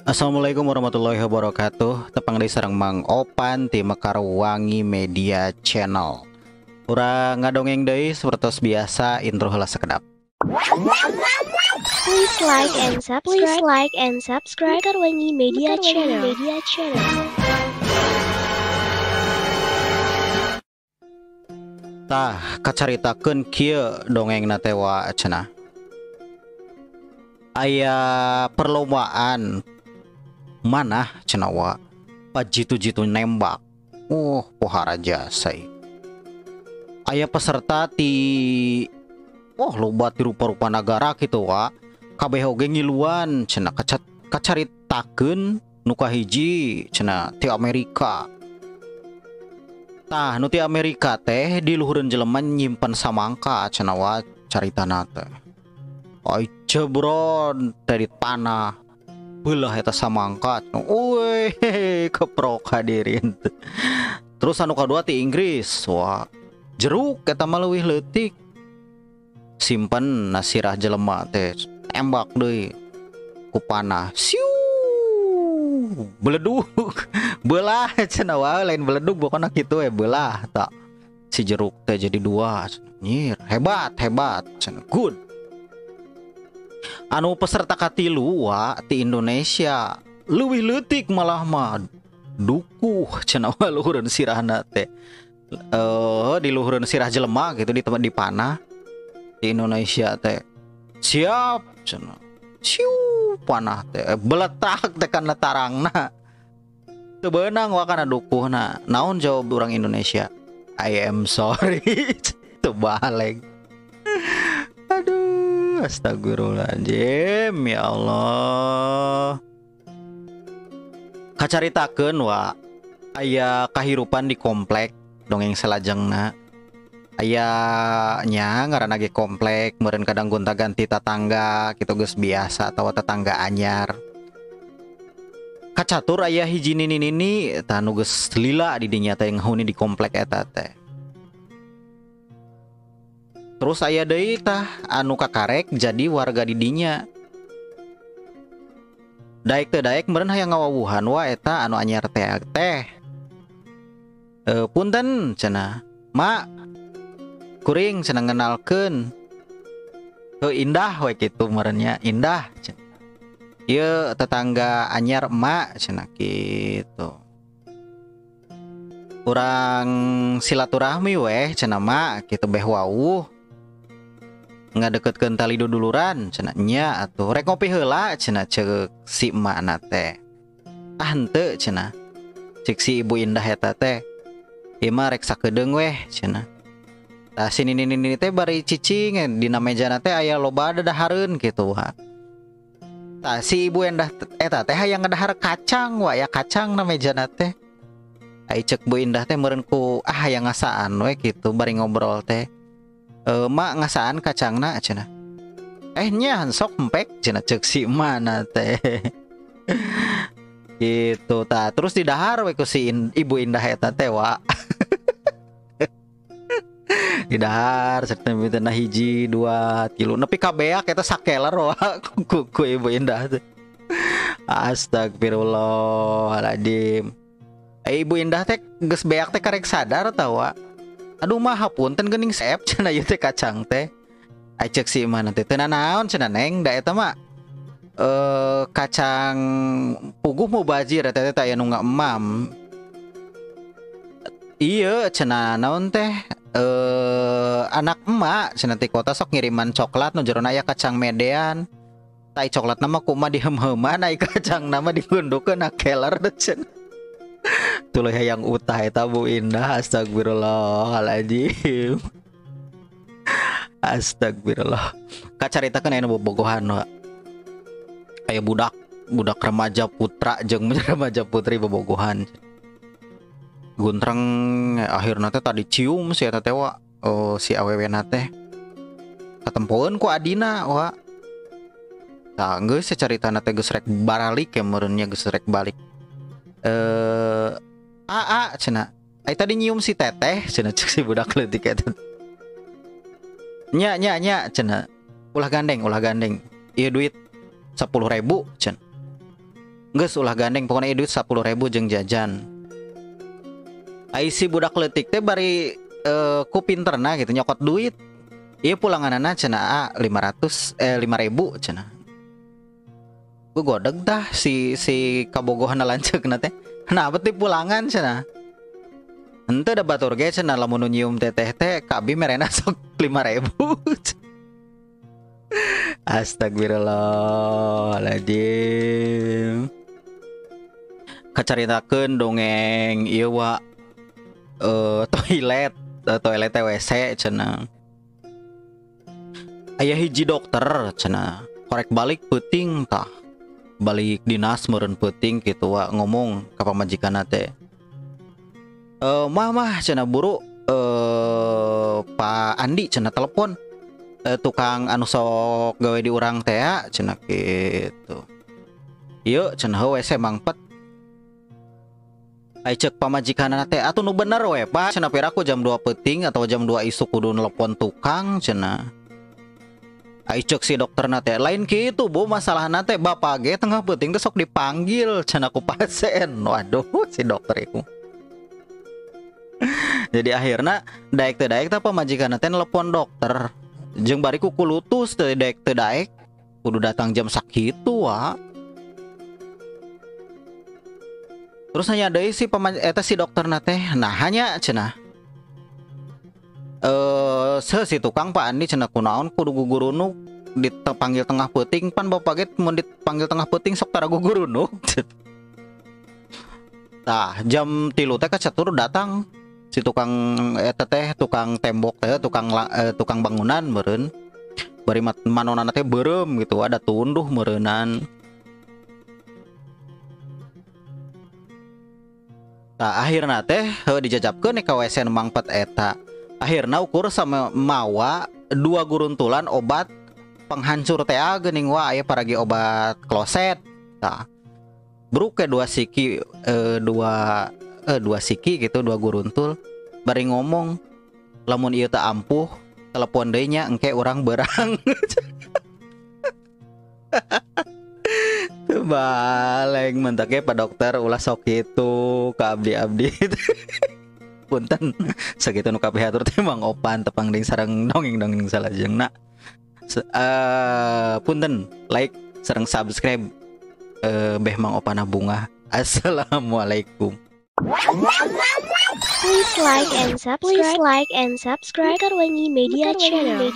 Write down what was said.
Assalamualaikum warahmatullahi wabarakatuh. Tepang dari sareng Mang Opan ti Mekarwangi Media Channel. Urang ngadongeng deui sapertos biasa intro heula sakedap. Please like and subscribe. Please like and subscribe Mekarwangi Media Channel. Tah kacaritakeun kieu dongengna teh wa cenah. Aya perlombaan manah cenah wa pajitu-jitu nembak. Pohara jasa. Aya peserta ti loba ti rupa-rupa negara kitu wa. Kabeh oge ngiluan cenah kacaritakeun nu kahiji cenah ti Amerika. Tah nu ti Amerika teh di luhureun jelema nyimpen samangka cenah wa caritana teh. Ai cebron dari tanah beulah eta samangka. Keprok hadirin. Terus anu kadua ti Inggris, wah jeruk eta mah leuwih leutik. Simpen nasirah jelema teh embak deui ku panah. Siu beledug. Belah cenah wae lain beledug pokona kitu belah tak. Si jeruk teh jadi dua. Nyir, hebat cenah. Good. Anu peserta katilu wa ti Indonesia leuwih leutik malah mah dukuh cenah wa luhureun sirahna teh. Di luhureun sirah jelema gitu di tempat dipanah di Indonesia teh. Siap cenah. Siu panah teh beletak teh kana tarangna. Teu beunang wa kana dukuhna. Naon jawab orang Indonesia? I am sorry. Teu balik. Aduh, astagfirullahaladzim, ya Allah. Kacaritakeun wa aya kahirupan di komplek dongeng salajengna. Aya nya ngaranna ge komplek meureun kadang gonta-ganti tetangga kitu geus biasa atawa tetangga anyar. Kacatur aya hiji nini tah nu geus lila di dinya teh ngahuni di komplek eta teh. Terus aya deui tah anu kakarek jadi warga di dinya. Daek teu daek meureun hayang ngawawuhan wa eta anu anyar teh. Punten cenah. Mak kuring cenah ngenalkeun. Indah we kitu meureun nya, indah cenah. Ieu tetangga anyar emak cenah kitu. Urang silaturahmi weh cenah mak kitu beh wawuh. Ngadeketkeun tali duduluran cenah nya atuh rek ngopi heula cenah ceuk si emakna teh. Ah henteu cenah. Cek si ibu indah eta teh. Ieu mah rek sakedeung weh cenah. Tah si nini teh bari cicing dina mejana teh aya loba dadahareun kitu wa. Tah si ibu indah eta teh hayang ngadahar kacang wa ya kacang na mejana teh. Ai cek bu indah teh meureun ku hayang ngasaan we kitu bari ngobrol teh. Mak ngasaan kacangna cenah. Nya sok empek cenah ceuk si mana teh. Gitu tah terus didahar we ku si ibu indah eta teh wa. Didahar serta miteuna hiji 2 kilo nepi kabeak eta sakeler wa ku ibu indah teh. Astagfirullahaladzim. Ibu indah teh geus beak teh karek sadar tau wa. Aduh mah hapunten geuning seep cenah ieu teh kacang teh. Ai ceuk si mana teh teu naon cenah neng da eta mah kacang puguh mubazir eta teh aya nu ngaemam. Ieu cenah naon teh anak emak cenah ti kota sok ngiriman coklat nu jerona aya kacang medean. Tai coklatna mah kumaha dihem-heuman ai kacangna mah digundukeun na keler cenah. Tulah hayang utah eta Bu Indah. Astagfirullahaladzim. Astagfirullah. Kacaritakeun aya nu bobogohan wa. Aya budak remaja putra jeung remaja putri bobogohan. Guntreng akhirna teh tadi cium si eta teh wa. Si awewena teh katempoeun ku adina wa. Tah geus sacaritana teh geus rek baralik ya meureun nya geus rek balik. Cenah. Ai tadi nyium si teteh cenah cek si budak leutik eta. Nya cenah. Ulah gandeng. Ieu duit 10.000 cen. geus ulah gandeng pokoknya duit 10.000 jeung jajan. Ai si budak leutik teh bari ku pinterna gitu nyokot duit. Ieu pulanganana cenah 500 5.000 cenah. Gue godeg dah si kabogohan lanceukna teh. Kenapa teh pulangan cenah? Henteu da batur ge cenah lamun nyium teteh teh ka abi merena sok 5.000. Astagfirullahaladzim. Kacaritakeun dongeng ieu wa toilet WC cenah. Aya hiji dokter cenah korek balik peuting tah. Balik dinas meureun peuting kitu wa ngomong ka pamajikanna teh. Mah cenah buru Pak Andi cenah telepon tukang anu sok gawe di urang teh cenah kitu. Ieu cenah WC mangpet. Ai ceuk pamajikanna teh atuh nu bener we Pak cenah piraku jam 2 peuting atau jam 2 isuk kudu nelpon tukang cenah. Ai ceuk si dokterna teh lain kitu Bu masalahna teh bapak ge tengah peuting teh sok dipanggil cenah ku pasien. Waduh si dokter ieu. Jadi akhirnya daek teh daek teh pamajikanna teh nelpon dokter. Jeung bari ku kulutus teh daek teh daek kudu datang jam sakitu wa. Terus nanya deui si si dokterna teh nah hanya cenah. Si tukang Pak Andi cenah kunaon kudu gugurunuk dipanggil tengah peuting pan bapak ge mun dipanggil tengah peuting sok tara gugurunuk. Tah jam 3 teh kacatur datang si tukang eta teh tukang tembok teh tukang bangunan meureun. Bari manonana teh beureum gitu ada tunduh meureunan. Tah akhirna teh dijajabkeun ka WC nu mangpet eta. Akhirna ukur sama mawa 2 guruntulan obat penghancur TA geuning wa aya paragi obat kloset. Tah. Bruk ke 2 siki 2 siki gitu 2 guruntul bari ngomong lamun ieu teu ampuh telepon deui nya engke urang beurang. Teu baleng mentak ge Pak Dokter ulah sok kitu ka abdi-abdi. Punten sakitu nu kapihatur teh Mang Opan tepang deing sareng dongeng-dongeng salajengna. Punten like sareng subscribe beh Mang Opana Bunga. Assalamualaikum. Please like and subscribe Karwangi Media Channel.